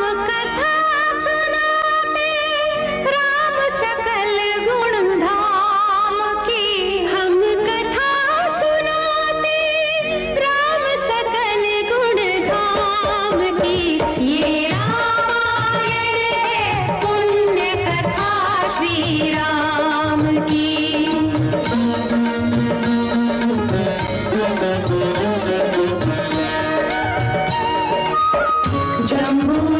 कथा सुनाते राम सकल गुण धाम की। हम कथा सुनाते राम सकल गुण धाम की। ये रामायण है पुण्य कथा श्री राम की। जम्बू